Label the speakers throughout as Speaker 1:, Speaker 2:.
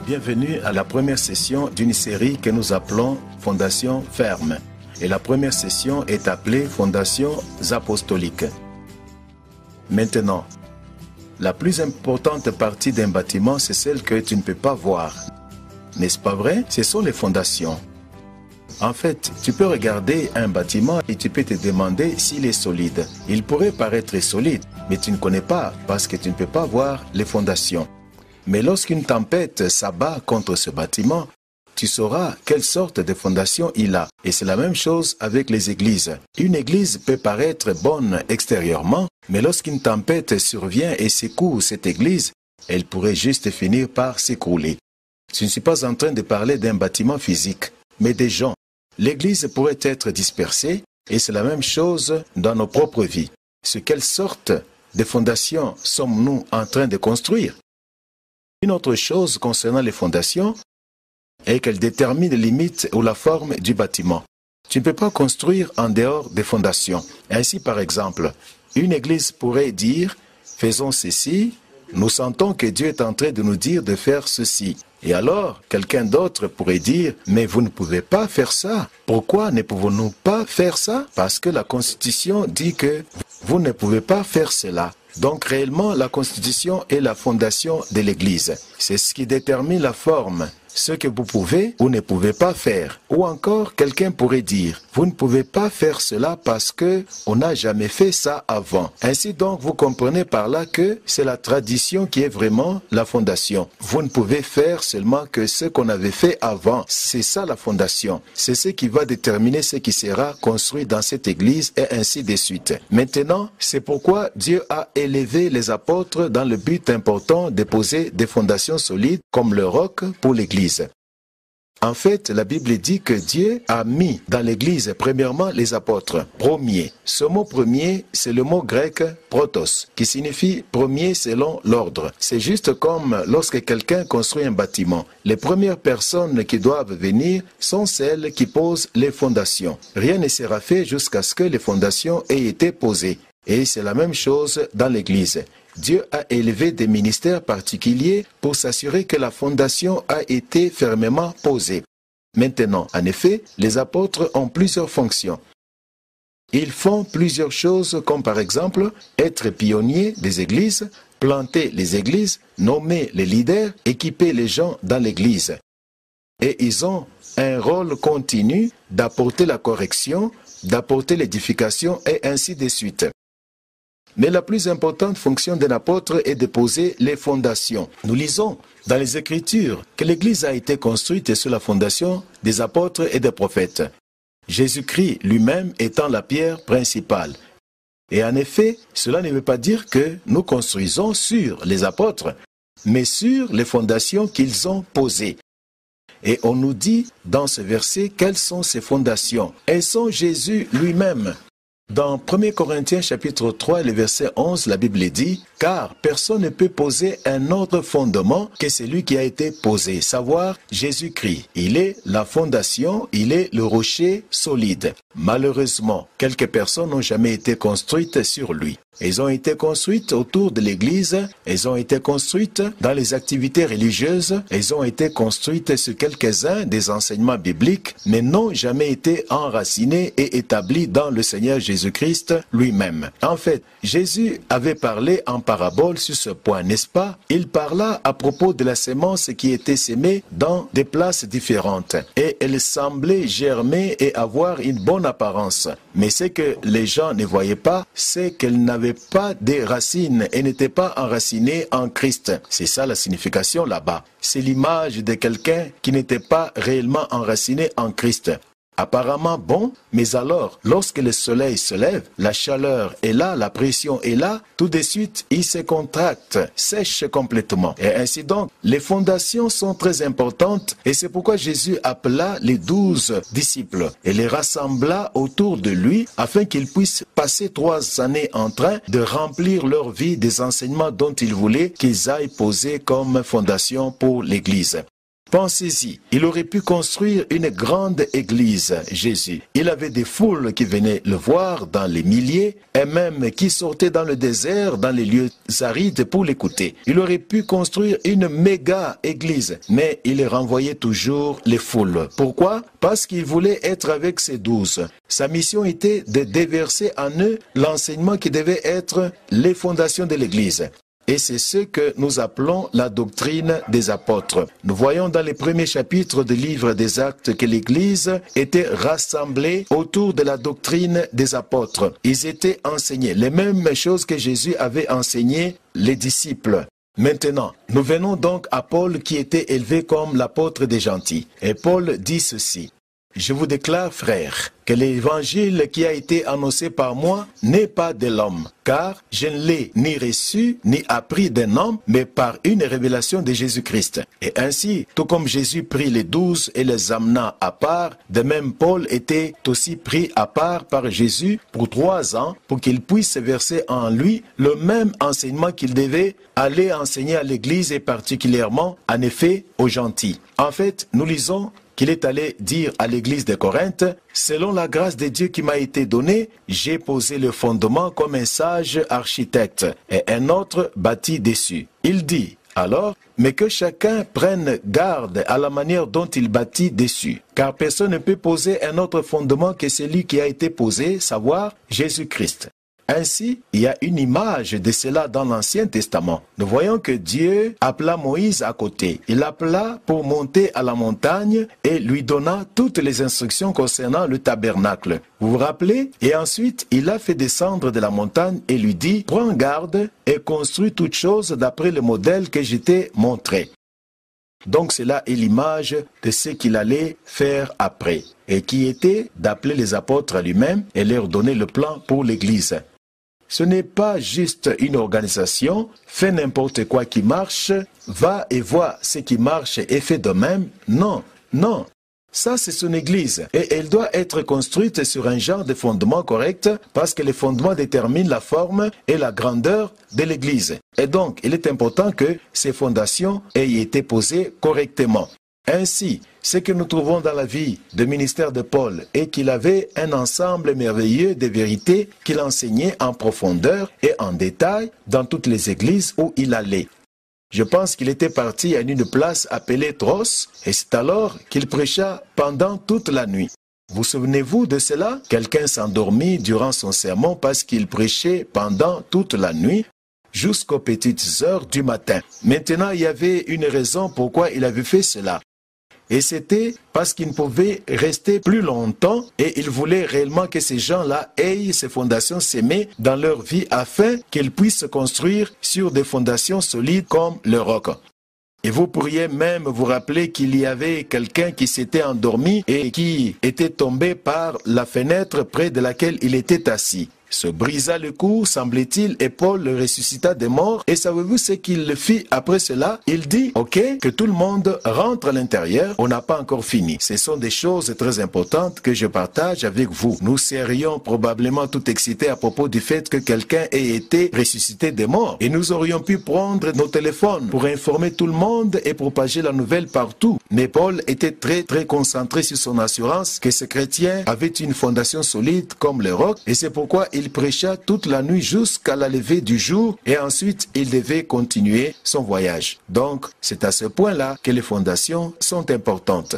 Speaker 1: Bienvenue à la première session d'une série que nous appelons Fondation Ferme. Et la première session est appelée Fondations apostoliques. Maintenant, la plus importante partie d'un bâtiment, c'est celle que tu ne peux pas voir. N'est-ce pas vrai? Ce sont les fondations. En fait, tu peux regarder un bâtiment et tu peux te demander s'il est solide. Il pourrait paraître solide, mais tu ne connais pas parce que tu ne peux pas voir les fondations. Mais lorsqu'une tempête s'abat contre ce bâtiment, tu sauras quelle sorte de fondation il a. Et c'est la même chose avec les églises. Une église peut paraître bonne extérieurement, mais lorsqu'une tempête survient et secoue cette église, elle pourrait juste finir par s'écrouler. Je ne suis pas en train de parler d'un bâtiment physique, mais des gens. L'église pourrait être dispersée, et c'est la même chose dans nos propres vies. Sur quelle sorte de fondation sommes-nous en train de construire? Une autre chose concernant les fondations est qu'elles déterminent les limites ou la forme du bâtiment. Tu ne peux pas construire en dehors des fondations. Ainsi, par exemple, une église pourrait dire « Faisons ceci », nous sentons que Dieu est en train de nous dire de faire ceci. Et alors, quelqu'un d'autre pourrait dire « Mais vous ne pouvez pas faire ça. Pourquoi ne pouvons-nous pas faire ça? Parce que la Constitution dit que vous ne pouvez pas faire cela. » Donc réellement, la Constitution est la fondation de l'Église. C'est ce qui détermine la forme, ce que vous pouvez ou ne pouvez pas faire. Ou encore, quelqu'un pourrait dire, vous ne pouvez pas faire cela parce que on n'a jamais fait ça avant. Ainsi donc, vous comprenez par là que c'est la tradition qui est vraiment la fondation. Vous ne pouvez faire seulement que ce qu'on avait fait avant. C'est ça la fondation. C'est ce qui va déterminer ce qui sera construit dans cette église et ainsi de suite. Maintenant, c'est pourquoi Dieu a élevé les apôtres dans le but important de poser des fondations solides comme le roc pour l'église. En fait, la Bible dit que Dieu a mis dans l'église premièrement les apôtres, premiers. Ce mot premier, c'est le mot grec protos, qui signifie premier selon l'ordre. C'est juste comme lorsque quelqu'un construit un bâtiment. Les premières personnes qui doivent venir sont celles qui posent les fondations. Rien ne sera fait jusqu'à ce que les fondations aient été posées. Et c'est la même chose dans l'église. Dieu a élevé des ministères particuliers pour s'assurer que la fondation a été fermement posée. Maintenant, en effet, les apôtres ont plusieurs fonctions. Ils font plusieurs choses comme par exemple être pionniers des églises, planter les églises, nommer les leaders, équiper les gens dans l'église. Et ils ont un rôle continu d'apporter la correction, d'apporter l'édification et ainsi de suite. Mais la plus importante fonction d'un apôtre est de poser les fondations. Nous lisons dans les Écritures que l'Église a été construite sur la fondation des apôtres et des prophètes. Jésus-Christ lui-même étant la pierre principale. Et en effet, cela ne veut pas dire que nous construisons sur les apôtres, mais sur les fondations qu'ils ont posées. Et on nous dit dans ce verset quelles sont ces fondations. Elles sont Jésus lui-même. Dans 1 Corinthiens chapitre 3, le verset 11, la Bible dit « Car personne ne peut poser un autre fondement que celui qui a été posé, savoir Jésus-Christ. Il est la fondation, il est le rocher solide. » Malheureusement, quelques personnes n'ont jamais été construites sur lui. Elles ont été construites autour de l'église, elles ont été construites dans les activités religieuses, elles ont été construites sur quelques-uns des enseignements bibliques, mais n'ont jamais été enracinées et établies dans le Seigneur Jésus-Christ lui-même. En fait, Jésus avait parlé en parabole sur ce point, n'est-ce pas? Il parla à propos de la sémence qui était sémée dans des places différentes, et elle semblait germer et avoir une bonne apparence. Mais ce que les gens ne voyaient pas, c'est qu'elle n'avait pas de racines et n'était pas enracinée en Christ. C'est ça la signification là-bas. C'est l'image de quelqu'un qui n'était pas réellement enraciné en Christ. Apparemment bon, mais alors, lorsque le soleil se lève, la chaleur est là, la pression est là, tout de suite, il se contracte, sèche complètement. Et ainsi donc, les fondations sont très importantes et c'est pourquoi Jésus appela les 12 disciples et les rassembla autour de lui afin qu'ils puissent passer 3 années en train de remplir leur vie des enseignements dont il voulait qu'ils aillent poser comme fondation pour l'Église. Pensez-y, il aurait pu construire une grande église, Jésus. Il avait des foules qui venaient le voir dans les milliers et même qui sortaient dans le désert, dans les lieux arides pour l'écouter. Il aurait pu construire une méga église, mais il renvoyait toujours les foules. Pourquoi? Parce qu'il voulait être avec ses 12. Sa mission était de déverser en eux l'enseignement qui devait être les fondations de l'église. Et c'est ce que nous appelons la doctrine des apôtres. Nous voyons dans les premiers chapitres du livre des Actes que l'Église était rassemblée autour de la doctrine des apôtres. Ils étaient enseignés les mêmes choses que Jésus avait enseignées les disciples. Maintenant, nous venons donc à Paul qui était élevé comme l'apôtre des gentils. Et Paul dit ceci. Je vous déclare, frères, que l'évangile qui a été annoncé par moi n'est pas de l'homme, car je ne l'ai ni reçu ni appris d'un homme, mais par une révélation de Jésus-Christ. Et ainsi, tout comme Jésus prit les 12 et les amena à part, de même Paul était aussi pris à part par Jésus pour 3 ans, pour qu'il puisse verser en lui le même enseignement qu'il devait aller enseigner à l'Église et particulièrement, en effet, aux gentils. En fait, nous lisons qu'il est allé dire à l'église de Corinthe, « Selon la grâce de Dieu qui m'a été donnée, j'ai posé le fondement comme un sage architecte, et un autre bâtit dessus. » Il dit, alors, mais que chacun prenne garde à la manière dont il bâtit dessus, car personne ne peut poser un autre fondement que celui qui a été posé, savoir Jésus-Christ. Ainsi, il y a une image de cela dans l'Ancien Testament. Nous voyons que Dieu appela Moïse à côté. Il l'appela pour monter à la montagne et lui donna toutes les instructions concernant le tabernacle. Vous vous rappelez? Et ensuite, il l'a fait descendre de la montagne et lui dit, « Prends garde et construis toutes choses d'après le modèle que je t'ai montré. » Donc cela est l'image de ce qu'il allait faire après, et qui était d'appeler les apôtres à lui-même et leur donner le plan pour l'Église. Ce n'est pas juste une organisation, fais n'importe quoi qui marche, va et vois ce qui marche et fais de même. Non, non. Ça, c'est son église. Et elle doit être construite sur un genre de fondement correct parce que les fondements déterminent la forme et la grandeur de l'église. Et donc, il est important que ces fondations aient été posées correctement. Ainsi, ce que nous trouvons dans la vie du ministère de Paul est qu'il avait un ensemble merveilleux de vérités qu'il enseignait en profondeur et en détail dans toutes les églises où il allait. Je pense qu'il était parti à une place appelée Tros, et c'est alors qu'il prêcha pendant toute la nuit. Vous souvenez-vous de cela? Quelqu'un s'endormit durant son sermon parce qu'il prêchait pendant toute la nuit, jusqu'aux petites heures du matin. Maintenant, il y avait une raison pourquoi il avait fait cela. Et c'était parce qu'il ne pouvait rester plus longtemps et il voulait réellement que ces gens-là aient ces fondations sémées dans leur vie afin qu'ils puissent se construire sur des fondations solides comme le roc. Et vous pourriez même vous rappeler qu'il y avait quelqu'un qui s'était endormi et qui était tombé par la fenêtre près de laquelle il était assis. Se brisa le cou, semblait-il, et Paul le ressuscita des morts. Et savez-vous ce qu'il fit après cela? Il dit, ok, que tout le monde rentre à l'intérieur, on n'a pas encore fini. Ce sont des choses très importantes que je partage avec vous. Nous serions probablement tout excités à propos du fait que quelqu'un ait été ressuscité des morts. Et nous aurions pu prendre nos téléphones pour informer tout le monde et propager la nouvelle partout. Mais Paul était très concentré sur son assurance que ce chrétien avait une fondation solide comme le roc. Et c'est pourquoi il prêcha toute la nuit jusqu'à la levée du jour et ensuite il devait continuer son voyage. Donc, c'est à ce point-là que les fondations sont importantes.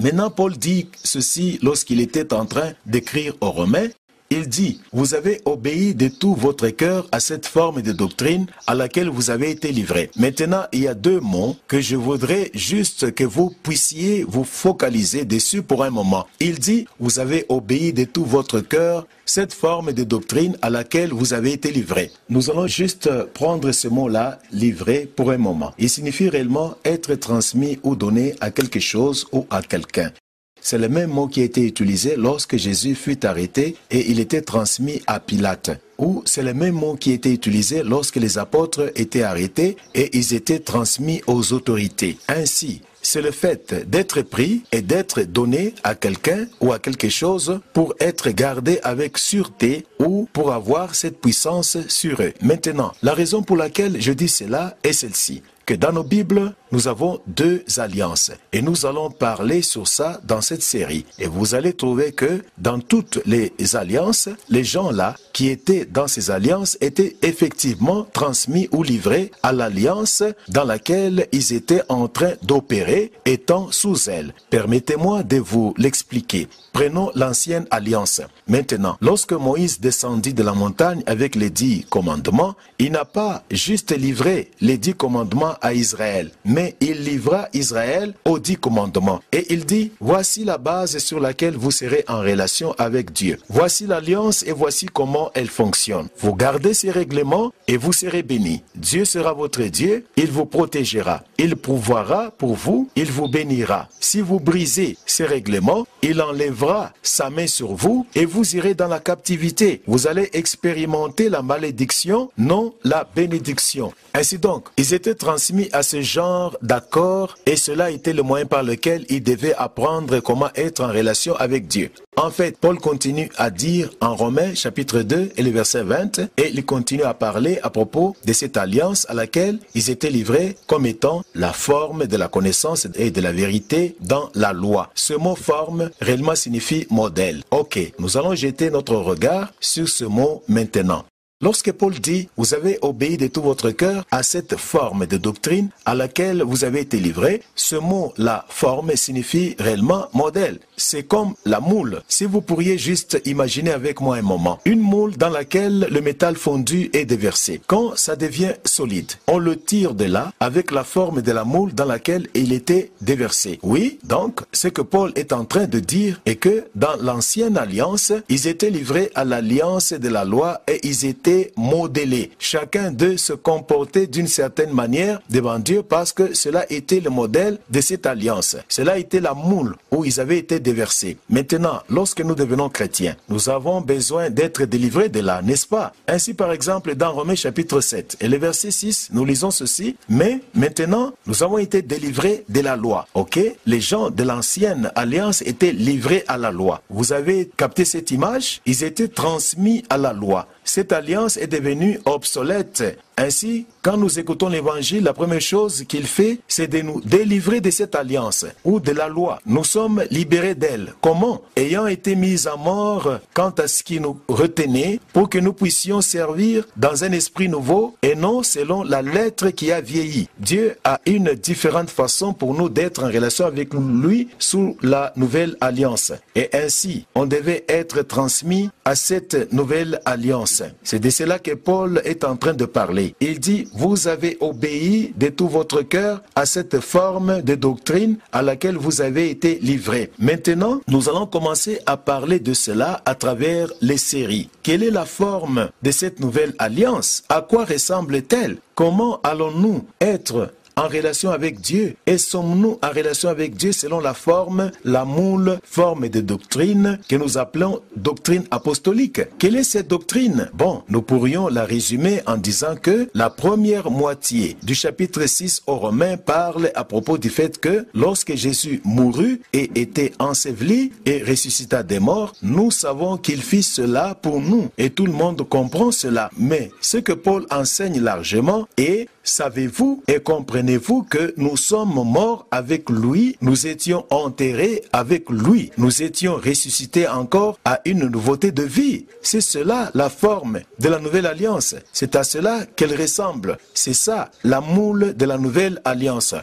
Speaker 1: Maintenant, Paul dit ceci lorsqu'il était en train d'écrire aux Romains. Il dit, vous avez obéi de tout votre cœur à cette forme de doctrine à laquelle vous avez été livrés. Maintenant, il y a 2 mots que je voudrais juste que vous puissiez vous focaliser dessus pour un moment. Il dit, vous avez obéi de tout votre cœur cette forme de doctrine à laquelle vous avez été livrés. Nous allons juste prendre ce mot-là, livré, pour un moment. Il signifie réellement être transmis ou donné à quelque chose ou à quelqu'un. C'est le même mot qui a été utilisé lorsque Jésus fut arrêté et il était transmis à Pilate. Ou c'est le même mot qui a été utilisé lorsque les apôtres étaient arrêtés et ils étaient transmis aux autorités. Ainsi, c'est le fait d'être pris et d'être donné à quelqu'un ou à quelque chose pour être gardé avec sûreté ou pour avoir cette puissance sur eux. Maintenant, la raison pour laquelle je dis cela est celle-ci. que dans nos Bibles, nous avons deux alliances. Et nous allons parler sur ça dans cette série. Et vous allez trouver que dans toutes les alliances, les gens là qui étaient dans ces alliances étaient effectivement transmis ou livrés à l'alliance dans laquelle ils étaient en train d'opérer, étant sous elle. Permettez-moi de vous l'expliquer. Prenons l'ancienne alliance. Maintenant, lorsque Moïse descendit de la montagne avec les 10 commandements, il n'a pas juste livré les 10 commandements à Israël, mais il livra Israël aux 10 commandements. Et il dit, voici la base sur laquelle vous serez en relation avec Dieu. Voici l'alliance et voici comment elle fonctionne. Vous gardez ces règlements et vous serez bénis. Dieu sera votre Dieu, il vous protégera. Il pourvoira pour vous, il vous bénira. Si vous brisez ces règlements, il enlèvera sa main sur vous et vous irez dans la captivité. Vous allez expérimenter la malédiction, non la bénédiction. Ainsi donc, ils étaient transmis à ce genre d'accords et cela était le moyen par lequel ils devaient apprendre comment être en relation avec Dieu. En fait, Paul continue à dire en Romains chapitre 2 et le verset 20, et il continue à parler à propos de cette alliance à laquelle ils étaient livrés comme étant la forme de la connaissance et de la vérité dans la loi. Ce mot forme réellement signifie modèle. Ok, nous allons jeter notre regard sur ce mot maintenant. Lorsque Paul dit « Vous avez obéi de tout votre cœur à cette forme de doctrine à laquelle vous avez été livrés », ce mot « la forme » signifie réellement modèle. C'est comme la moule. Si vous pourriez juste imaginer avec moi un moment, une moule dans laquelle le métal fondu est déversé. Quand ça devient solide, on le tire de là avec la forme de la moule dans laquelle il était déversé. Oui, donc ce que Paul est en train de dire est que dans l'ancienne alliance, ils étaient livrés à l'alliance de la loi et ils étaient modélés. Chacun d'eux se comportait d'une certaine manière devant Dieu parce que cela était le modèle de cette alliance. Cela était la moule où ils avaient été déversés. Maintenant, lorsque nous devenons chrétiens, nous avons besoin d'être délivrés de là, n'est-ce pas? Ainsi, par exemple, dans Romains chapitre 7 et le verset 6, nous lisons ceci. Mais maintenant, nous avons été délivrés de la loi. Ok? Les gens de l'ancienne alliance étaient livrés à la loi. Vous avez capté cette image? Ils étaient transmis à la loi. Cette alliance est devenue obsolète. Ainsi, quand nous écoutons l'évangile, la première chose qu'il fait, c'est de nous délivrer de cette alliance ou de la loi. Nous sommes libérés d'elle. Comment? Ayant été mis à mort quant à ce qui nous retenait pour que nous puissions servir dans un esprit nouveau et non selon la lettre qui a vieilli. Dieu a une différente façon pour nous d'être en relation avec lui sous la nouvelle alliance. Et ainsi, on devait être transmis à cette nouvelle alliance. C'est de cela que Paul est en train de parler. Il dit, vous avez obéi de tout votre cœur à cette forme de doctrine à laquelle vous avez été livrés. Maintenant, nous allons commencer à parler de cela à travers les séries. Quelle est la forme de cette nouvelle alliance? À quoi ressemble-t-elle? Comment allons-nous être en relation avec Dieu? Et sommes-nous en relation avec Dieu selon la forme, la moule, forme de doctrine que nous appelons doctrine apostolique? Quelle est cette doctrine? Bon, nous pourrions la résumer en disant que la première moitié du chapitre 6 aux Romains parle à propos du fait que lorsque Jésus mourut et était enseveli et ressuscita des morts, nous savons qu'il fit cela pour nous et tout le monde comprend cela. Mais ce que Paul enseigne largement est: savez-vous et comprenez-vous que nous sommes morts avec lui, nous étions enterrés avec lui, nous étions ressuscités encore à une nouveauté de vie. C'est cela la forme de la nouvelle alliance. C'est à cela qu'elle ressemble. C'est ça la moule de la nouvelle alliance.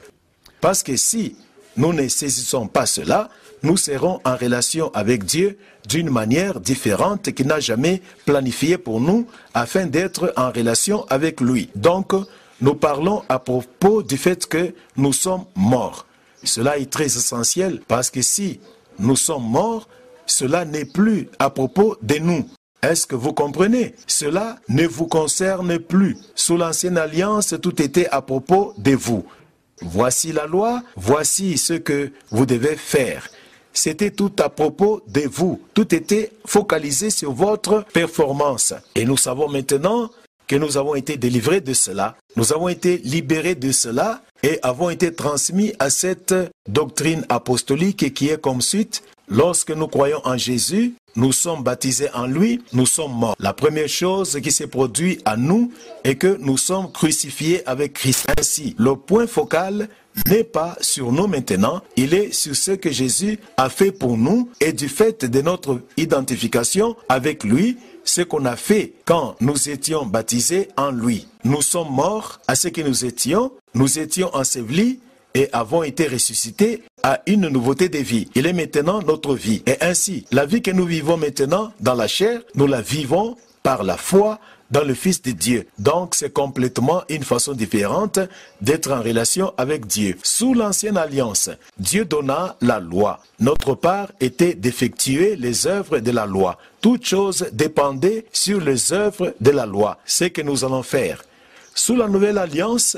Speaker 1: Parce que si nous ne saisissons pas cela, nous serons en relation avec Dieu d'une manière différente qu'il n'a jamais planifiée pour nous afin d'être en relation avec lui. Donc, nous parlons à propos du fait que nous sommes morts. Cela est très essentiel parce que si nous sommes morts, cela n'est plus à propos de nous. Est-ce que vous comprenez? Cela ne vous concerne plus. Sous l'ancienne alliance, tout était à propos de vous. Voici la loi, voici ce que vous devez faire. C'était tout à propos de vous. Tout était focalisé sur votre performance. Et nous savons maintenant que nous avons été délivrés de cela, nous avons été libérés de cela et avons été transmis à cette doctrine apostolique qui est comme suite: lorsque nous croyons en Jésus, nous sommes baptisés en lui, nous sommes morts. La première chose qui s'est produite à nous est que nous sommes crucifiés avec Christ. Ainsi, le point focal n'est pas sur nous maintenant, il est sur ce que Jésus a fait pour nous et du fait de notre identification avec lui, ce qu'on a fait quand nous étions baptisés en lui. Nous sommes morts à ce que nous étions ensevelis et avons été ressuscités à une nouveauté de vie. Il est maintenant notre vie. Et ainsi, la vie que nous vivons maintenant dans la chair, nous la vivons par la foi dans le Fils de Dieu. Donc, c'est complètement une façon différente d'être en relation avec Dieu. Sous l'ancienne alliance, Dieu donna la loi. Notre part était d'effectuer les œuvres de la loi. Toute chose dépendait sur les œuvres de la loi. C'est ce que nous allons faire. Sous la nouvelle alliance,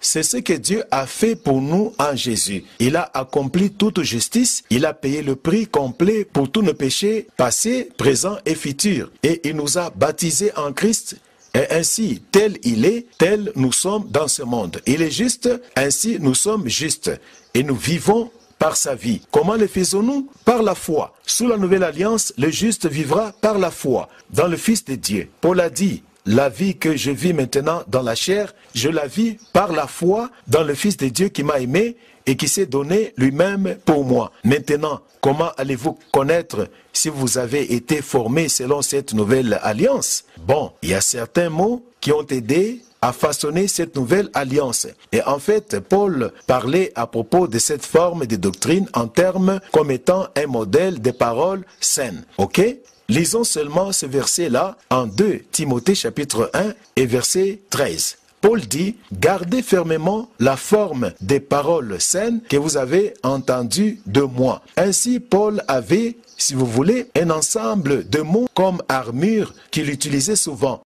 Speaker 1: c'est ce que Dieu a fait pour nous en Jésus. Il a accompli toute justice, il a payé le prix complet pour tous nos péchés passés, présents et futurs. Et il nous a baptisés en Christ. Et ainsi, tel il est, tel nous sommes dans ce monde. Il est juste, ainsi nous sommes justes. Et nous vivons par sa vie. Comment le faisons-nous? Par la foi. Sous la nouvelle alliance, le juste vivra par la foi, dans le Fils de Dieu. Paul a dit, la vie que je vis maintenant dans la chair, je la vis par la foi dans le Fils de Dieu qui m'a aimé et qui s'est donné lui-même pour moi. Maintenant, comment allez-vous connaître si vous avez été formé selon cette nouvelle alliance? Bon, il y a certains mots qui ont aidé à façonner cette nouvelle alliance. Et en fait, Paul parlait à propos de cette forme de doctrine en termes comme étant un modèle de paroles saines. Ok? Lisons seulement ce verset-là en 2 Timothée chapitre 1 et verset 13. Paul dit, gardez fermement la forme des paroles saines que vous avez entendues de moi. Ainsi, Paul avait, si vous voulez, un ensemble de mots comme armure qu'il utilisait souvent.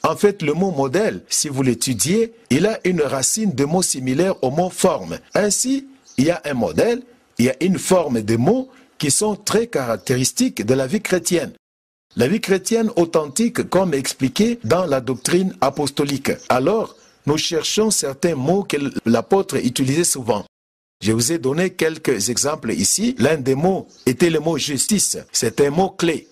Speaker 1: En fait, le mot modèle, si vous l'étudiez, il a une racine de mots similaire au mot forme. Ainsi, il y a un modèle, il y a une forme de mots qui sont très caractéristiques de la vie chrétienne. La vie chrétienne authentique comme expliqué dans la doctrine apostolique. Alors, nous cherchons certains mots que l'apôtre utilisait souvent. Je vous ai donné quelques exemples ici. L'un des mots était le mot justice. C'est un mot clé.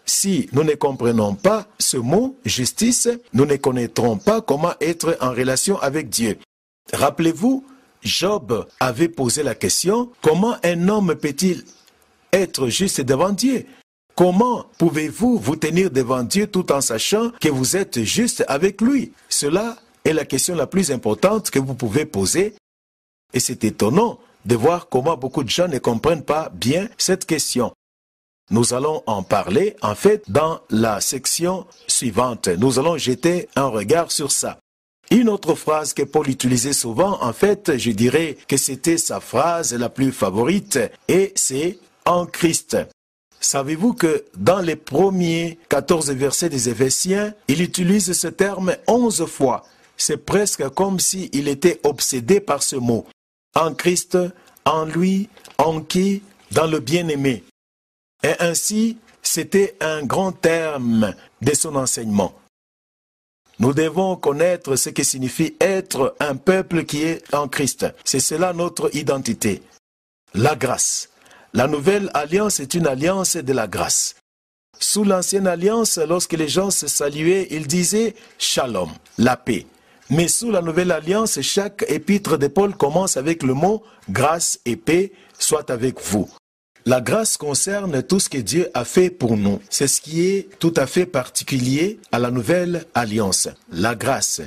Speaker 1: Si nous ne comprenons pas ce mot justice, nous ne connaîtrons pas comment être en relation avec Dieu. Rappelez-vous, Job avait posé la question, comment un homme peut-il être juste devant Dieu? Comment pouvez-vous vous tenir devant Dieu tout en sachant que vous êtes juste avec lui? Cela est la question la plus importante que vous pouvez poser. Et c'est étonnant de voir comment beaucoup de gens ne comprennent pas bien cette question. Nous allons en parler, en fait, dans la section suivante. Nous allons jeter un regard sur ça. Une autre phrase que Paul utilisait souvent, en fait, je dirais que c'était sa phrase la plus favorite, et c'est « en Christ ». Savez-vous que dans les premiers 14 versets des Éphésiens, il utilise ce terme 11 fois. C'est presque comme s'il était obsédé par ce mot. En Christ, en lui, en qui, dans le bien-aimé. Et ainsi, c'était un grand terme de son enseignement. Nous devons connaître ce que signifie être un peuple qui est en Christ. C'est cela notre identité. La grâce. La nouvelle alliance est une alliance de la grâce. Sous l'ancienne alliance, lorsque les gens se saluaient, ils disaient « Shalom », la paix. Mais sous la nouvelle alliance, chaque épître de Paul commence avec le mot « grâce et paix soit avec vous ». La grâce concerne tout ce que Dieu a fait pour nous. C'est ce qui est tout à fait particulier à la nouvelle alliance. La grâce.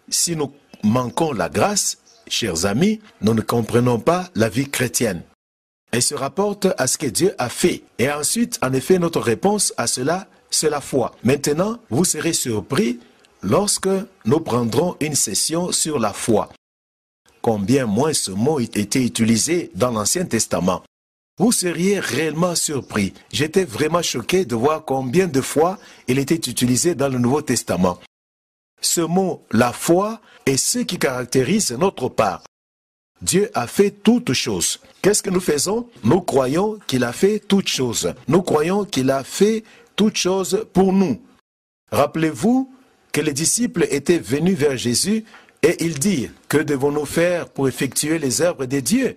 Speaker 1: Si nous manquons la grâce, chers amis, nous ne comprenons pas la vie chrétienne. Elle se rapporte à ce que Dieu a fait. Et ensuite, en effet, notre réponse à cela, c'est la foi. Maintenant, vous serez surpris lorsque nous prendrons une session sur la foi. Combien moins ce mot était utilisé dans l'Ancien Testament. Vous seriez réellement surpris. J'étais vraiment choqué de voir combien de fois il était utilisé dans le Nouveau Testament. Ce mot, la foi, est ce qui caractérise notre part. Dieu a fait toutes choses. Qu'est-ce que nous faisons? Nous croyons qu'il a fait toutes choses. Nous croyons qu'il a fait toutes choses pour nous. Rappelez-vous que les disciples étaient venus vers Jésus et ils dirent, que devons-nous faire pour effectuer les œuvres de Dieu?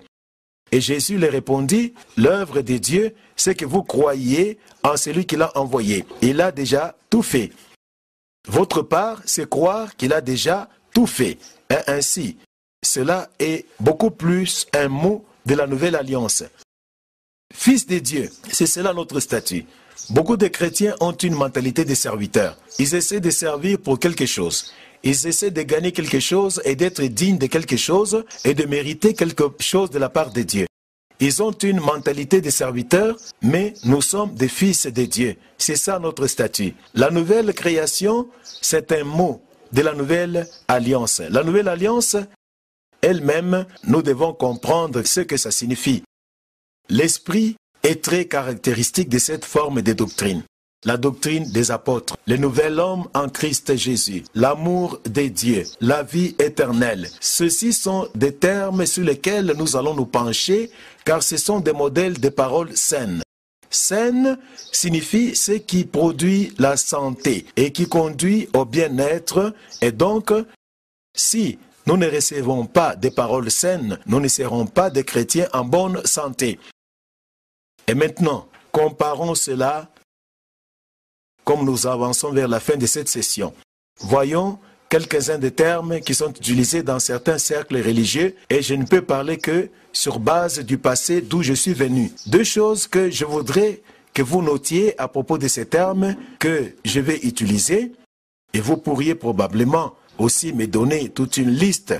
Speaker 1: Et Jésus leur répondit, l'œuvre de Dieu, c'est que vous croyez en celui qui l'a envoyé. Il a déjà tout fait. Votre part, c'est croire qu'il a déjà tout fait. Et ainsi, cela est beaucoup plus un mot de la nouvelle alliance. Fils de Dieu, c'est cela notre statut. Beaucoup de chrétiens ont une mentalité de serviteur. Ils essaient de servir pour quelque chose. Ils essaient de gagner quelque chose et d'être dignes de quelque chose et de mériter quelque chose de la part de Dieu. Ils ont une mentalité de serviteur, mais nous sommes des fils de Dieu. C'est ça notre statut. La nouvelle création, c'est un mot de la nouvelle alliance. La nouvelle alliance, elle-même, nous devons comprendre ce que ça signifie. L'esprit est très caractéristique de cette forme de doctrine. La doctrine des apôtres, le nouvel homme en Christ Jésus, l'amour de Dieu, la vie éternelle. Ceux-ci sont des termes sur lesquels nous allons nous pencher, car ce sont des modèles de paroles saines. Saine signifie ce qui produit la santé et qui conduit au bien-être. Et donc, si nous ne recevons pas des paroles saines, nous ne serons pas des chrétiens en bonne santé. Et maintenant, comparons cela comme nous avançons vers la fin de cette session. Voyons quelques-uns des termes qui sont utilisés dans certains cercles religieux et je ne peux parler que sur base du passé d'où je suis venu. Deux choses que je voudrais que vous notiez à propos de ces termes que je vais utiliser et vous pourriez probablement aussi me donner toute une liste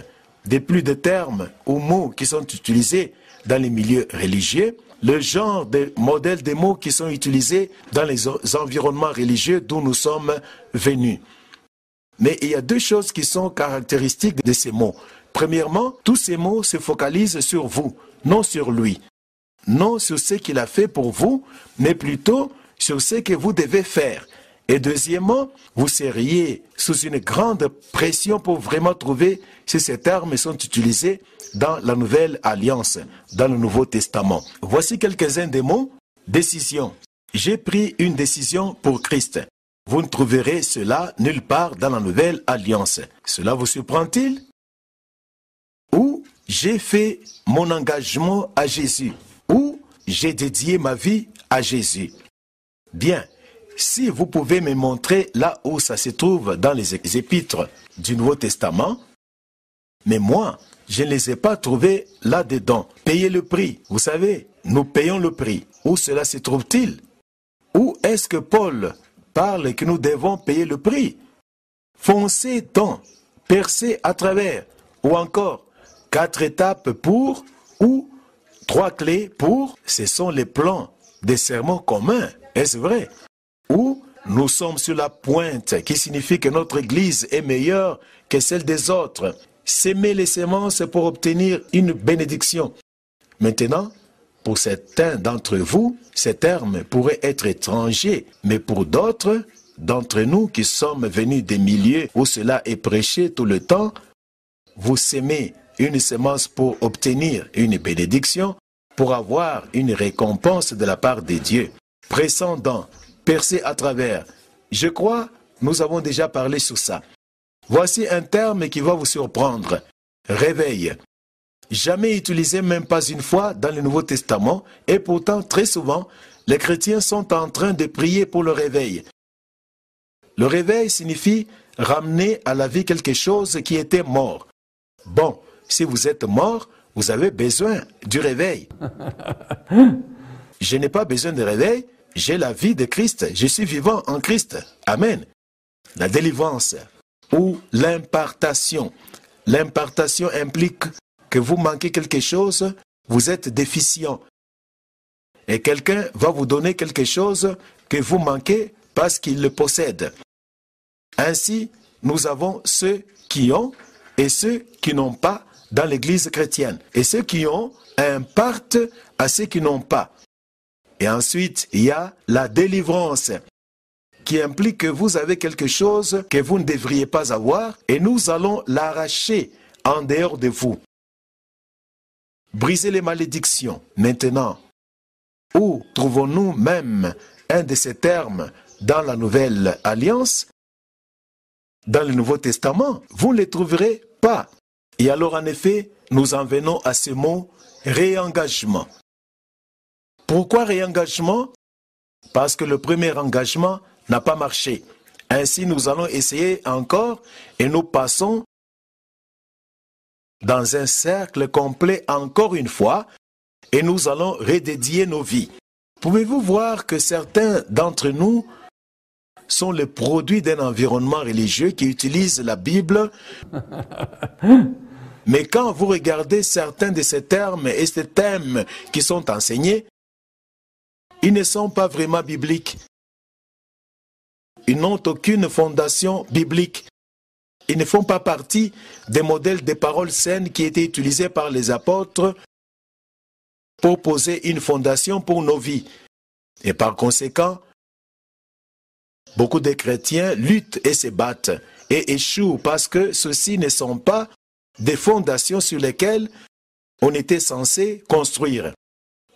Speaker 1: de plus de termes ou mots qui sont utilisés dans les milieux religieux. Le genre de modèles de mots qui sont utilisés dans les environnements religieux d'où nous sommes venus. Mais il y a deux choses qui sont caractéristiques de ces mots. Premièrement, tous ces mots se focalisent sur vous, non sur lui. Non sur ce qu'il a fait pour vous, mais plutôt sur ce que vous devez faire. Et deuxièmement, vous seriez sous une grande pression pour vraiment trouver si ces termes sont utilisés dans la Nouvelle Alliance, dans le Nouveau Testament. Voici quelques-uns des mots. Décision. J'ai pris une décision pour Christ. Vous ne trouverez cela nulle part dans la Nouvelle Alliance. Cela vous surprend-il? Ou j'ai fait mon engagement à Jésus. Ou j'ai dédié ma vie à Jésus. Bien. Si vous pouvez me montrer là où ça se trouve dans les épîtres du Nouveau Testament, mais moi, je ne les ai pas trouvés là-dedans. Payez le prix. Vous savez, nous payons le prix. Où cela se trouve-t-il? Où est-ce que Paul parle que nous devons payer le prix? Foncez dans, percez à travers, ou encore 4 étapes pour, ou 3 clés pour, ce sont les plans des sermons communs. Est-ce vrai? Ou nous sommes sur la pointe, qui signifie que notre Église est meilleure que celle des autres. S'aimer les semences pour obtenir une bénédiction. Maintenant, pour certains d'entre vous, ces termes pourraient être étrangers, mais pour d'autres d'entre nous qui sommes venus des milieux où cela est prêché tout le temps, vous semez une semence pour obtenir une bénédiction, pour avoir une récompense de la part de Dieu. Pressant dans, percer à travers. Je crois, nous avons déjà parlé sur ça. Voici un terme qui va vous surprendre. Réveil. Jamais utilisé même pas une fois dans le Nouveau Testament, et pourtant très souvent, les chrétiens sont en train de prier pour le réveil. Le réveil signifie ramener à la vie quelque chose qui était mort. Bon, si vous êtes mort, vous avez besoin du réveil. Je n'ai pas besoin de réveil, j'ai la vie de Christ, je suis vivant en Christ. Amen. La délivrance ou l'impartation. L'impartation implique que vous manquez quelque chose, vous êtes déficient. Et quelqu'un va vous donner quelque chose que vous manquez parce qu'il le possède. Ainsi, nous avons ceux qui ont et ceux qui n'ont pas dans l'Église chrétienne. Et ceux qui ont impartent à ceux qui n'ont pas. Et ensuite, il y a la délivrance, qui implique que vous avez quelque chose que vous ne devriez pas avoir, et nous allons l'arracher en dehors de vous. Briser les malédictions. Maintenant, où trouvons-nous même un de ces termes dans la Nouvelle Alliance? Dans le Nouveau Testament, vous ne les trouverez pas. Et alors, en effet, nous en venons à ce mot réengagement. Pourquoi réengagement? Parce que le premier engagement n'a pas marché. Ainsi, nous allons essayer encore et nous passons dans un cercle complet encore une fois et nous allons redédier nos vies. Pouvez-vous voir que certains d'entre nous sont le produit d'un environnement religieux qui utilise la Bible? Mais quand vous regardez certains de ces termes et ces thèmes qui sont enseignés, ils ne sont pas vraiment bibliques. Ils n'ont aucune fondation biblique. Ils ne font pas partie des modèles des paroles saines qui étaient utilisés par les apôtres pour poser une fondation pour nos vies. Et par conséquent, beaucoup de chrétiens luttent et se battent et échouent parce que ceux-ci ne sont pas des fondations sur lesquelles on était censé construire.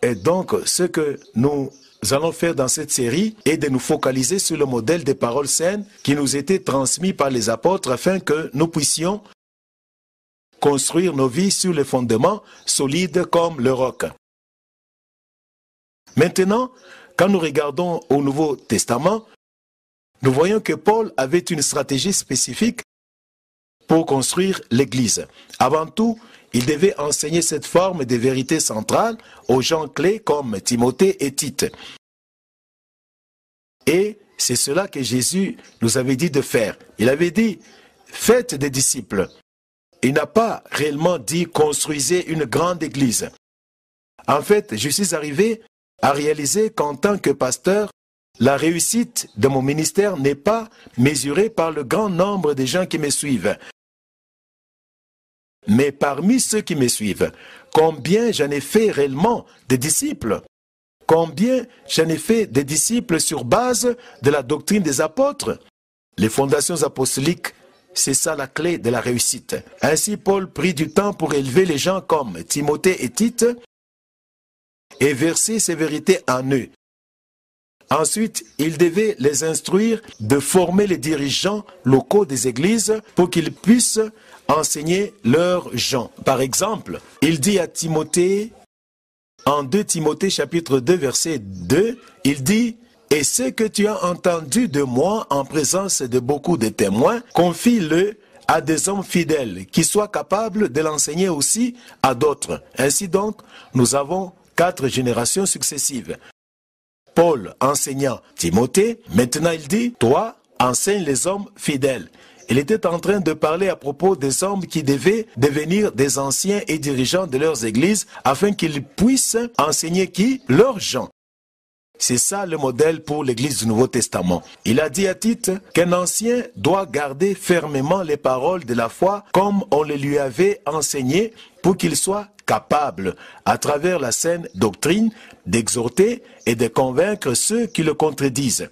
Speaker 1: Et donc, ce que nous allons faire dans cette série est de nous focaliser sur le modèle des paroles saines qui nous étaient transmis par les apôtres afin que nous puissions construire nos vies sur les fondements solides comme le roc. Maintenant, quand nous regardons au Nouveau Testament, nous voyons que Paul avait une stratégie spécifique pour construire l'Église. Avant tout, il devait enseigner cette forme de vérité centrale aux gens clés comme Timothée et Tite. Et c'est cela que Jésus nous avait dit de faire. Il avait dit, faites des disciples. Il n'a pas réellement dit, construisez une grande Église. En fait, je suis arrivé à réaliser qu'en tant que pasteur, la réussite de mon ministère n'est pas mesurée par le grand nombre de gens qui me suivent. Mais parmi ceux qui me suivent, combien j'en ai fait réellement des disciples? Combien j'en ai fait des disciples sur base de la doctrine des apôtres? Les fondations apostoliques, c'est ça la clé de la réussite. Ainsi, Paul prit du temps pour élever les gens comme Timothée et Tite et verser ces vérités en eux. Ensuite, il devait les instruire de former les dirigeants locaux des églises pour qu'ils puissent enseigner leurs gens. Par exemple, il dit à Timothée, en 2 Timothée chapitre 2 verset 2, il dit « Et ce que tu as entendu de moi en présence de beaucoup de témoins, confie-le à des hommes fidèles qui soient capables de l'enseigner aussi à d'autres. » Ainsi donc, nous avons 4 générations successives. Paul enseignant Timothée, maintenant il dit, toi, enseigne les hommes fidèles. Il était en train de parler à propos des hommes qui devaient devenir des anciens et dirigeants de leurs églises afin qu'ils puissent enseigner qui? Leurs gens. C'est ça le modèle pour l'église du Nouveau Testament. Il a dit à Tite qu'un ancien doit garder fermement les paroles de la foi comme on les lui avait enseignées pour qu'il soit capable, à travers la saine doctrine, d'exhorter et de convaincre ceux qui le contredisent.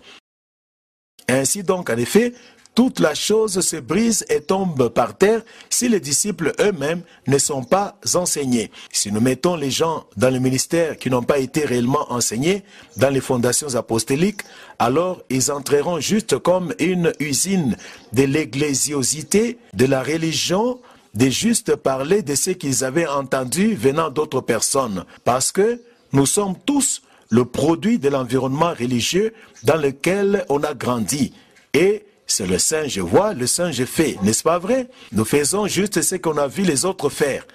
Speaker 1: Ainsi donc, en effet, toute la chose se brise et tombe par terre si les disciples eux-mêmes ne sont pas enseignés. Si nous mettons les gens dans le ministère qui n'ont pas été réellement enseignés dans les fondations apostoliques, alors ils entreront juste comme une usine de l'ecclésiosité, de la religion, de juste parler de ce qu'ils avaient entendu venant d'autres personnes. Parce que nous sommes tous le produit de l'environnement religieux dans lequel on a grandi. Et c'est le singe voit, le singe fait, n'est-ce pas vrai? Nous faisons juste ce qu'on a vu les autres faire.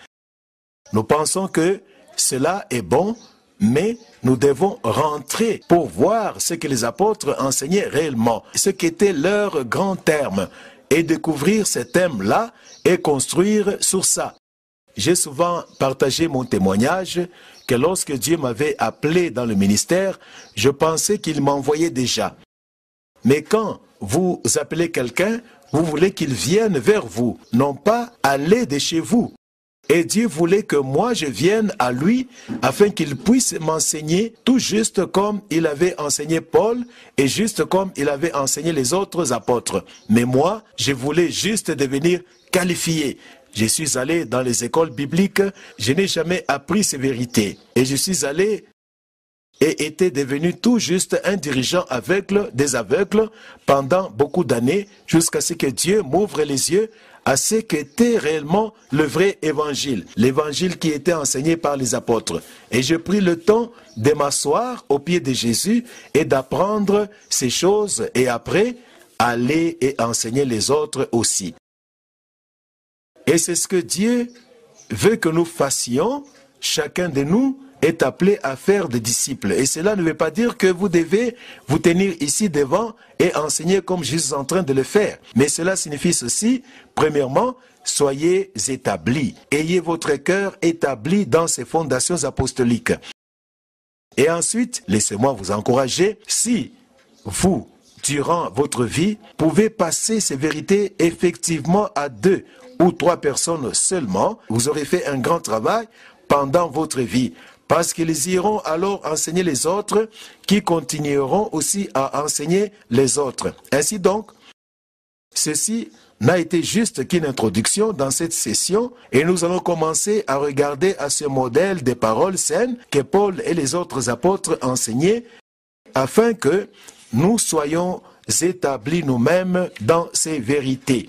Speaker 1: Nous pensons que cela est bon, mais nous devons rentrer pour voir ce que les apôtres enseignaient réellement, ce qu'était leur grand terme, et découvrir ces thèmes-là et construire sur ça. J'ai souvent partagé mon témoignage que lorsque Dieu m'avait appelé dans le ministère, je pensais qu'il m'envoyait déjà. Mais quand vous appelez quelqu'un, vous voulez qu'il vienne vers vous, non pas aller de chez vous. Et Dieu voulait que moi je vienne à lui afin qu'il puisse m'enseigner tout juste comme il avait enseigné Paul et juste comme il avait enseigné les autres apôtres. Mais moi, je voulais juste devenir qualifié. Je suis allé dans les écoles bibliques, je n'ai jamais appris ces vérités. Et je suis allé et était devenu tout juste un dirigeant aveugle des aveugles pendant beaucoup d'années jusqu'à ce que Dieu m'ouvre les yeux à ce qu'était réellement le vrai évangile, l'évangile qui était enseigné par les apôtres. Et je pris le temps de m'asseoir au pied de Jésus et d'apprendre ces choses et après aller et enseigner les autres aussi. Et c'est ce que Dieu veut que nous fassions. Chacun de nous est appelé à faire des disciples. Et cela ne veut pas dire que vous devez vous tenir ici devant et enseigner comme Jésus est en train de le faire. Mais cela signifie ceci, premièrement, soyez établis. Ayez votre cœur établi dans ces fondations apostoliques. Et ensuite, laissez-moi vous encourager, si vous, durant votre vie, pouvez passer ces vérités effectivement à 2 ou 3 personnes seulement, vous aurez fait un grand travail pendant votre vie. Parce qu'ils iront alors enseigner les autres, qui continueront aussi à enseigner les autres. Ainsi donc, ceci n'a été juste qu'une introduction dans cette session et nous allons commencer à regarder à ce modèle des paroles saines que Paul et les autres apôtres enseignaient afin que nous soyons établis nous-mêmes dans ces vérités.